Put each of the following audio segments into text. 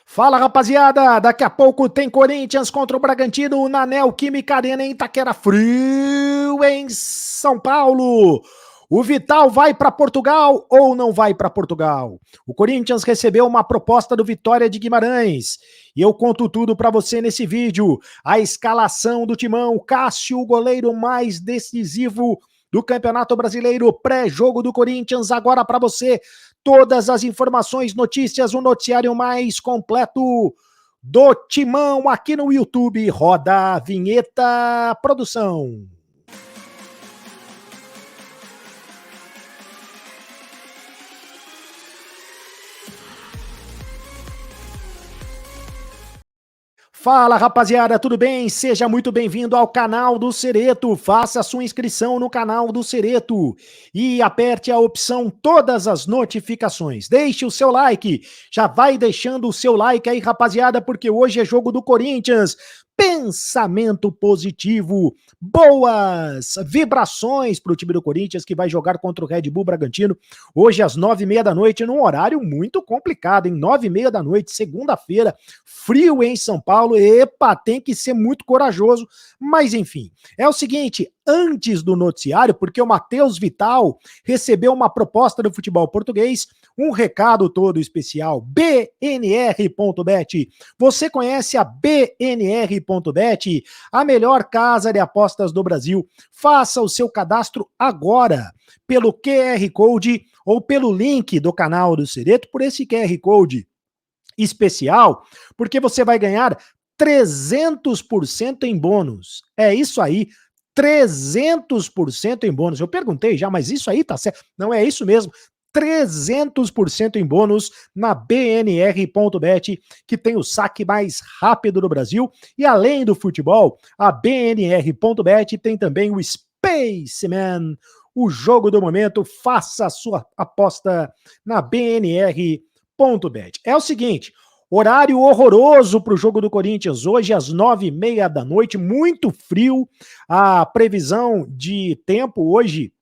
Fala, rapaziada! Daqui a pouco tem Corinthians contra o Bragantino na Neoquímica Arena em Itaquera, frio em São Paulo. O Vital vai para Portugal ou não vai para Portugal? O Corinthians recebeu uma proposta do Vitória de Guimarães. E eu conto tudo para você nesse vídeo. A escalação do Timão, Cássio, o goleiro mais decisivo do Campeonato Brasileiro, pré-jogo do Corinthians, agora para você. Todas as informações, notícias, o noticiário mais completo do Timão aqui no YouTube. Roda a vinheta, produção. Fala, rapaziada, tudo bem? Seja muito bem-vindo ao canal do Cereto. Faça a sua inscrição no canal do Cereto e aperte a opção todas as notificações. Deixe o seu like. Já vai deixando o seu like aí, rapaziada, porque hoje é jogo do Corinthians. Pensamento positivo, boas vibrações para o time do Corinthians que vai jogar contra o Red Bull Bragantino hoje às 9h30 da noite, num horário muito complicado, hein? 9h30 da noite, segunda-feira, frio em São Paulo. Epa, tem que ser muito corajoso, mas enfim, é o seguinte, antes do noticiário, porque o Matheus Vital recebeu uma proposta do futebol português, um recado todo especial, BNR.bet. Você conhece a BNR.bet, a melhor casa de apostas do Brasil? Faça o seu cadastro agora, pelo QR Code ou pelo link do canal do Cereto, por esse QR Code especial, porque você vai ganhar 300% em bônus. É isso aí, 300% em bônus. Eu perguntei já, mas isso aí tá certo? Não, é isso mesmo. 300% em bônus na BNR.bet, que tem o saque mais rápido do Brasil. E além do futebol, a BNR.bet tem também o Spaceman, o jogo do momento. Faça a sua aposta na BNR.bet. É o seguinte, horário horroroso para o jogo do Corinthians, hoje às 9h30 da noite, muito frio. A previsão de tempo hoje,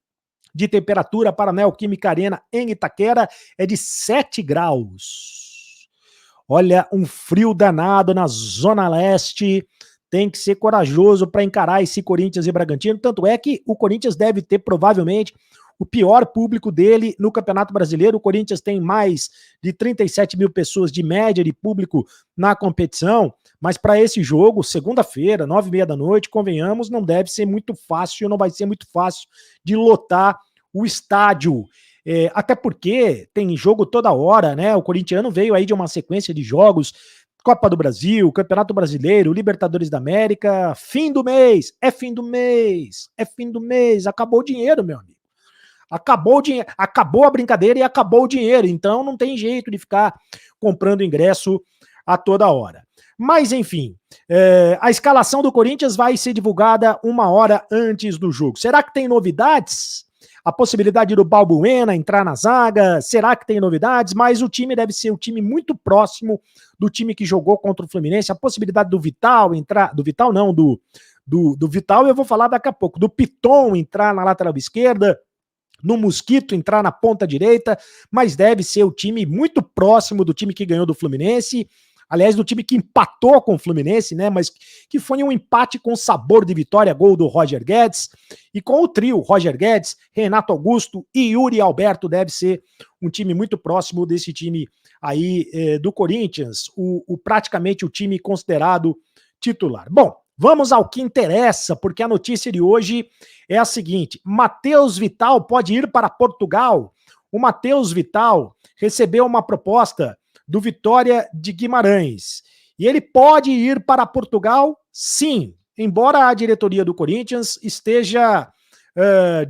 de temperatura para a Neoquímica Arena em Itaquera, é de 7 graus. Olha, um frio danado na Zona Leste. Tem que ser corajoso para encarar esse Corinthians e Bragantino. Tanto é que o Corinthians deve ter, provavelmente, o pior público dele no Campeonato Brasileiro. O Corinthians tem mais de 37 mil pessoas de média de público na competição, mas para esse jogo, segunda-feira, 9h30 da noite, convenhamos, não deve ser muito fácil, não vai ser muito fácil de lotar o estádio. Até porque tem jogo toda hora, né? O corintiano veio aí de uma sequência de jogos, Copa do Brasil, Campeonato Brasileiro, Libertadores da América, fim do mês, é fim do mês, é fim do mês, acabou o dinheiro, meu amigo. Acabou o dinheiro, acabou a brincadeira e acabou o dinheiro, então não tem jeito de ficar comprando ingresso a toda hora. Mas enfim, a escalação do Corinthians vai ser divulgada 1 hora antes do jogo. Será que tem novidades? A possibilidade do Balbuena entrar na zaga, será que tem novidades? Mas o time deve ser um time muito próximo do time que jogou contra o Fluminense. A possibilidade do Vital entrar, do Vital não, do Vital eu vou falar daqui a pouco, do Piton entrar na lateral esquerda, no Mosquito entrar na ponta direita, mas deve ser o time muito próximo do time que ganhou do Fluminense, aliás, do time que empatou com o Fluminense, né, mas que foi um empate com sabor de vitória, gol do Roger Guedes, e com o trio Roger Guedes, Renato Augusto e Yuri Alberto, deve ser um time muito próximo desse time aí do Corinthians, praticamente o time considerado titular. Bom, vamos ao que interessa, porque a notícia de hoje é a seguinte: Matheus Vital pode ir para Portugal. O Matheus Vital recebeu uma proposta do Vitória de Guimarães. E ele pode ir para Portugal, sim, embora a diretoria do Corinthians esteja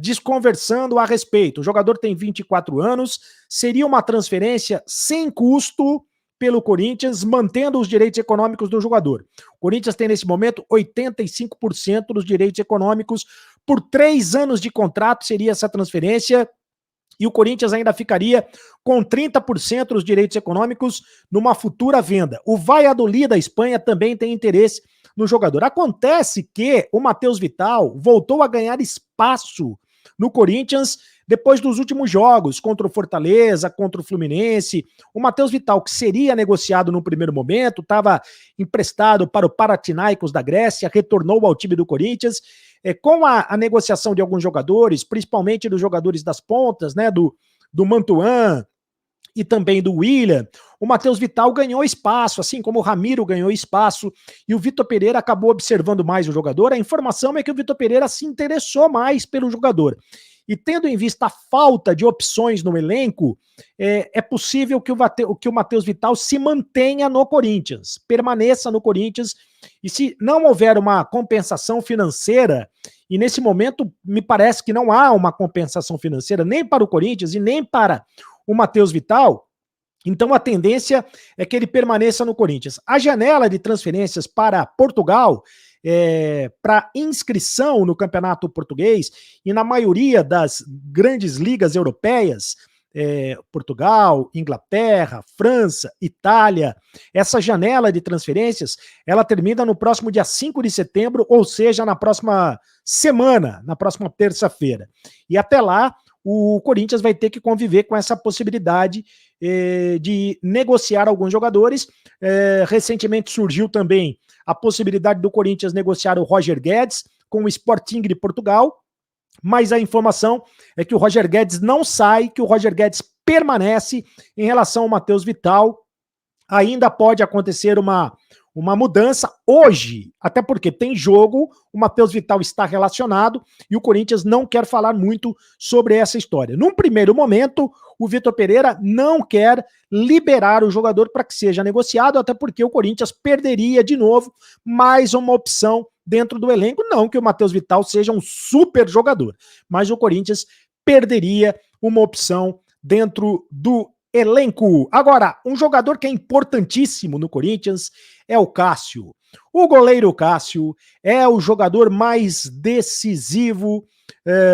desconversando a respeito. O jogador tem 24 anos, seria uma transferência sem custo pelo Corinthians, mantendo os direitos econômicos do jogador. O Corinthians tem, nesse momento, 85% dos direitos econômicos. Por 3 anos de contrato seria essa transferência, e o Corinthians ainda ficaria com 30% dos direitos econômicos numa futura venda. O Valladolid da Espanha também tem interesse no jogador. Acontece que o Matheus Vital voltou a ganhar espaço no Corinthians depois dos últimos jogos, contra o Fortaleza, contra o Fluminense, o Matheus Vital, que seria negociado no primeiro momento, estava emprestado para o Panathinaikos da Grécia, retornou ao time do Corinthians, com a negociação de alguns jogadores, principalmente dos jogadores das pontas, né, do Mantuan e também do William, o Matheus Vital ganhou espaço, assim como o Ramiro ganhou espaço, e o Vitor Pereira acabou observando mais o jogador. A informação é que o Vitor Pereira se interessou mais pelo jogador. E tendo em vista a falta de opções no elenco, é possível que o Matheus Vital se mantenha no Corinthians, permaneça no Corinthians, e se não houver uma compensação financeira, e nesse momento me parece que não há uma compensação financeira nem para o Corinthians e nem para o Matheus Vital, então a tendência é que ele permaneça no Corinthians. A janela de transferências para Portugal, para inscrição no Campeonato Português e na maioria das grandes ligas europeias, Portugal, Inglaterra, França, Itália, essa janela de transferências, ela termina no próximo dia 5 de setembro, ou seja, na próxima semana, na próxima terça-feira. E até lá, o Corinthians vai ter que conviver com essa possibilidade de negociar alguns jogadores. Recentemente surgiu também a possibilidade do Corinthians negociar o Roger Guedes com o Sporting de Portugal, mas a informação é que o Roger Guedes não sai, que o Roger Guedes permanece. Em relação ao Matheus Vital, ainda pode acontecer uma mudança hoje, até porque tem jogo, o Matheus Vital está relacionado e o Corinthians não quer falar muito sobre essa história. Num primeiro momento, o Vitor Pereira não quer liberar o jogador para que seja negociado, até porque o Corinthians perderia de novo mais uma opção dentro do elenco. Não que o Matheus Vital seja um super jogador, mas o Corinthians perderia uma opção dentro do elenco. Agora, um jogador que é importantíssimo no Corinthians é o Cássio. O goleiro Cássio é o jogador mais decisivo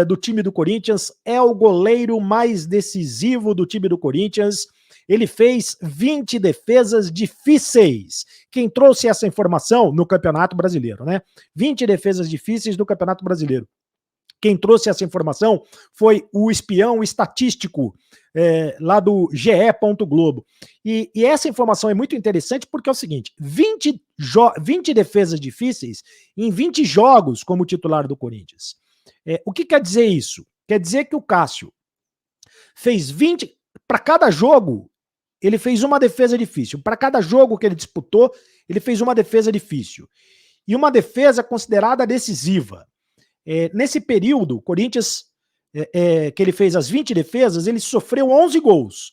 do time do Corinthians, é o goleiro mais decisivo do time do Corinthians. Ele fez 20 defesas difíceis. Quem trouxe essa informação no Campeonato Brasileiro, né? 20 defesas difíceis do Campeonato Brasileiro. Quem trouxe essa informação foi o espião estatístico lá do GE. Globo. E essa informação é muito interessante porque é o seguinte, 20 defesas difíceis em 20 jogos como titular do Corinthians. O que quer dizer isso? Quer dizer que o Cássio fez 20... Para cada jogo, ele fez uma defesa difícil. Para cada jogo que ele disputou, ele fez uma defesa difícil. E uma defesa considerada decisiva. Nesse período, Corinthians, que ele fez as 20 defesas, ele sofreu 11 gols.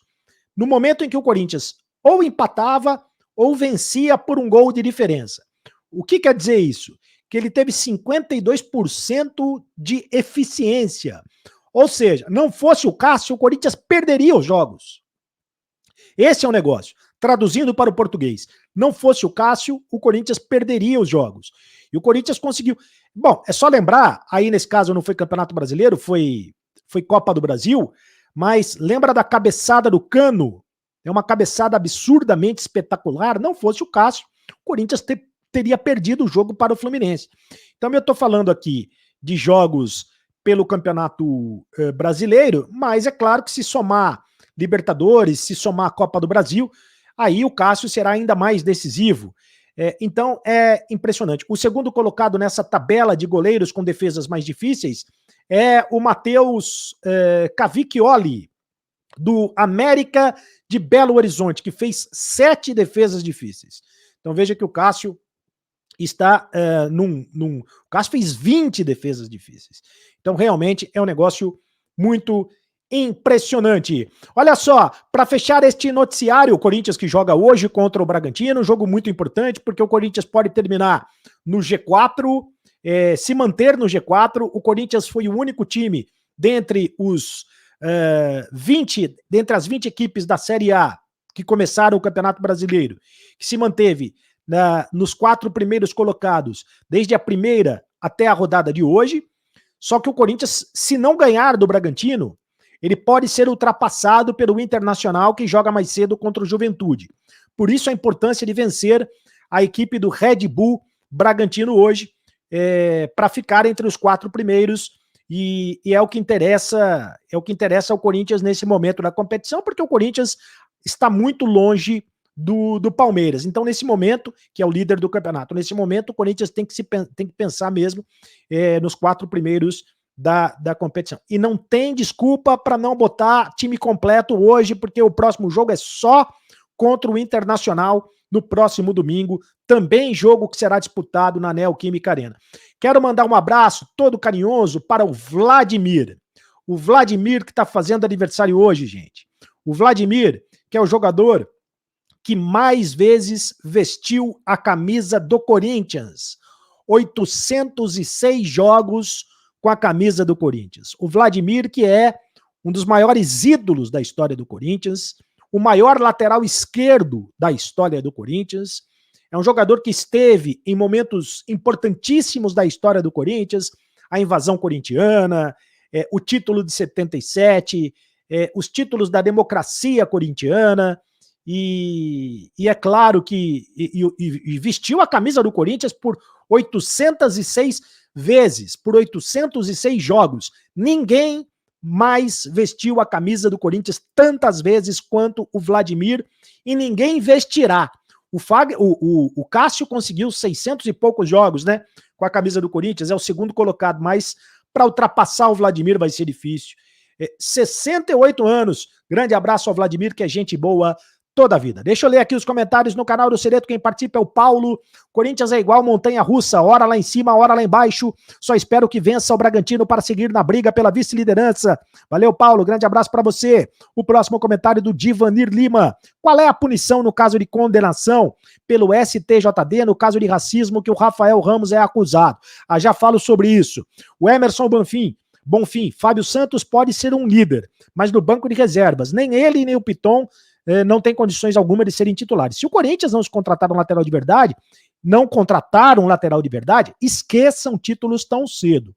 No momento em que o Corinthians ou empatava ou vencia por um gol de diferença. O que quer dizer isso? Que ele teve 52% de eficiência. Ou seja, não fosse o Cássio, o Corinthians perderia os jogos. Esse é o negócio. Traduzindo para o português, não fosse o Cássio, o Corinthians perderia os jogos. E o Corinthians conseguiu... Bom, é só lembrar, aí nesse caso não foi Campeonato Brasileiro, foi Copa do Brasil, mas lembra da cabeçada do Cano? É uma cabeçada absurdamente espetacular. Não fosse o Cássio, o Corinthians teria perdido o jogo para o Fluminense. Então eu estou falando aqui de jogos pelo Campeonato Brasileiro, mas é claro que se somar Libertadores, se somar a Copa do Brasil, aí o Cássio será ainda mais decisivo. Então é impressionante. O segundo colocado nessa tabela de goleiros com defesas mais difíceis é o Matheus Cavicchioli, do América de Belo Horizonte, que fez 7 defesas difíceis. Então veja que o Cássio está o Cássio fez 20 defesas difíceis. Então realmente é um negócio muito impressionante. Olha só, para fechar este noticiário, o Corinthians que joga hoje contra o Bragantino, um jogo muito importante, porque o Corinthians pode terminar no G4, se manter no G4. O Corinthians foi o único time dentre dentre as 20 equipes da Série A que começaram o Campeonato Brasileiro, que se manteve nos 4 primeiros colocados, desde a primeira até a rodada de hoje. Só que o Corinthians, se não ganhar do Bragantino, ele pode ser ultrapassado pelo Internacional, que joga mais cedo contra o Juventude. Por isso a importância de vencer a equipe do Red Bull Bragantino hoje, para ficar entre os 4 primeiros e é o que interessa ao Corinthians nesse momento da competição, porque o Corinthians está muito longe do Palmeiras. Então, nesse momento, que é o líder do campeonato, nesse momento o Corinthians tem que pensar mesmo nos 4 primeiros da competição. E não tem desculpa para não botar time completo hoje, porque o próximo jogo é só contra o Internacional no próximo domingo, também jogo que será disputado na Neoquímica Arena. Quero mandar um abraço todo carinhoso para o Vladimir. O Vladimir que está fazendo aniversário hoje, gente. O Vladimir, que é o jogador que mais vezes vestiu a camisa do Corinthians. 806 jogos com a camisa do Corinthians. O Vladimir, que é um dos maiores ídolos da história do Corinthians, o maior lateral esquerdo da história do Corinthians, é um jogador que esteve em momentos importantíssimos da história do Corinthians, a invasão corintiana, o título de 77, os títulos da democracia corintiana, e é claro que e vestiu a camisa do Corinthians por 806 vezes, por 806 jogos. Ninguém mais vestiu a camisa do Corinthians tantas vezes quanto o Vladimir, e ninguém vestirá. O Cássio conseguiu 600 e poucos jogos, né, com a camisa do Corinthians, é o segundo colocado, mas para ultrapassar o Vladimir vai ser difícil. 68 anos, grande abraço ao Vladimir, que é gente boa toda a vida. Deixa eu ler aqui os comentários no canal do Sereto. Quem participa é o Paulo. Corinthians é igual montanha-russa, hora lá em cima, hora lá embaixo. Só espero que vença o Bragantino para seguir na briga pela vice-liderança. Valeu, Paulo. Grande abraço para você. O próximo comentário do Divanir Lima. Qual é a punição no caso de condenação pelo STJD no caso de racismo que o Rafael Ramos é acusado? Já falo sobre isso. O Emerson Bonfim, Fábio Santos pode ser um líder, mas no banco de reservas, nem ele nem o Piton não tem condições alguma de serem titulares. Se o Corinthians não se contratar um lateral de verdade, não contratar um lateral de verdade, esqueçam títulos tão cedo.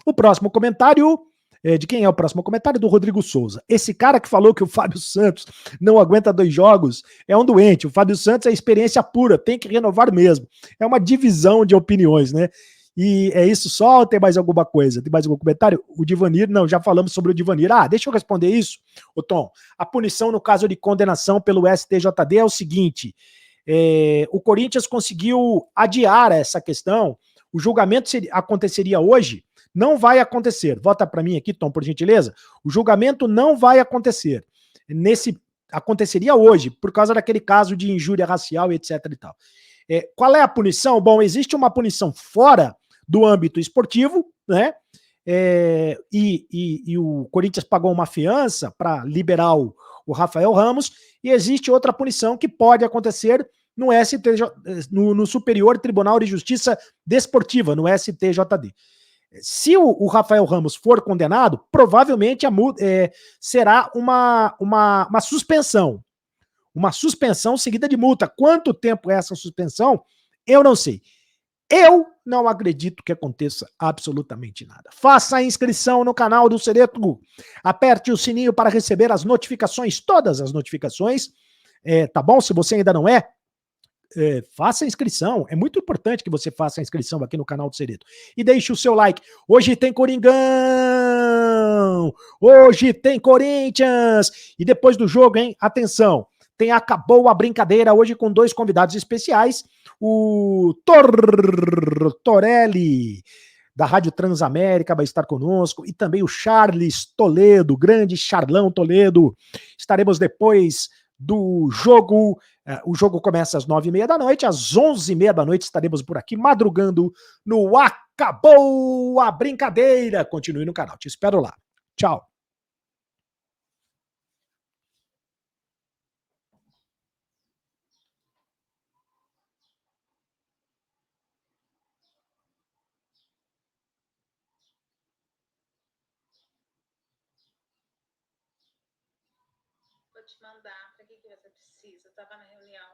O próximo comentário, de quem é o próximo comentário? Do Rodrigo Souza. Esse cara que falou que o Fábio Santos não aguenta 2 jogos é um doente. O Fábio Santos é experiência pura, tem que renovar mesmo. É uma divisão de opiniões, né? E é isso só ou tem mais alguma coisa? Tem mais algum comentário? O Divanir, não, já falamos sobre o Divanir. Deixa eu responder isso, ô Tom. A punição no caso de condenação pelo STJD é o seguinte, o Corinthians conseguiu adiar essa questão, o julgamento aconteceria hoje, não vai acontecer. Vota para mim aqui, Tom, por gentileza. O julgamento não vai acontecer. Aconteceria hoje, por causa daquele caso de injúria racial, etc e tal. Qual é a punição? Bom, existe uma punição fora do âmbito esportivo, né? E o Corinthians pagou uma fiança para liberar o Rafael Ramos, e existe outra punição que pode acontecer no Superior Tribunal de Justiça Desportiva, no STJD. Se o Rafael Ramos for condenado, provavelmente será uma suspensão. Uma suspensão seguida de multa. Quanto tempo é essa suspensão? Eu não sei. Eu não acredito que aconteça absolutamente nada. Faça a inscrição no canal do Sereto. Aperte o sininho para receber as notificações, todas as notificações. Tá bom? Se você ainda não faça a inscrição. É muito importante que você faça a inscrição aqui no canal do Sereto. E deixe o seu like. Hoje tem Coringão! Hoje tem Corinthians! E depois do jogo, hein? Atenção! Acabou a brincadeira hoje com 2 convidados especiais. O Torelli, da Rádio Transamérica, vai estar conosco, e também o Charles Toledo, grande Charlão Toledo. Estaremos depois do jogo. O jogo começa às 9h30 da noite, às 11h30 da noite estaremos por aqui, madrugando no Acabou a Brincadeira. Continue no canal, te espero lá. Tchau. Vou te mandar. Para que você precisa? Eu estava na reunião.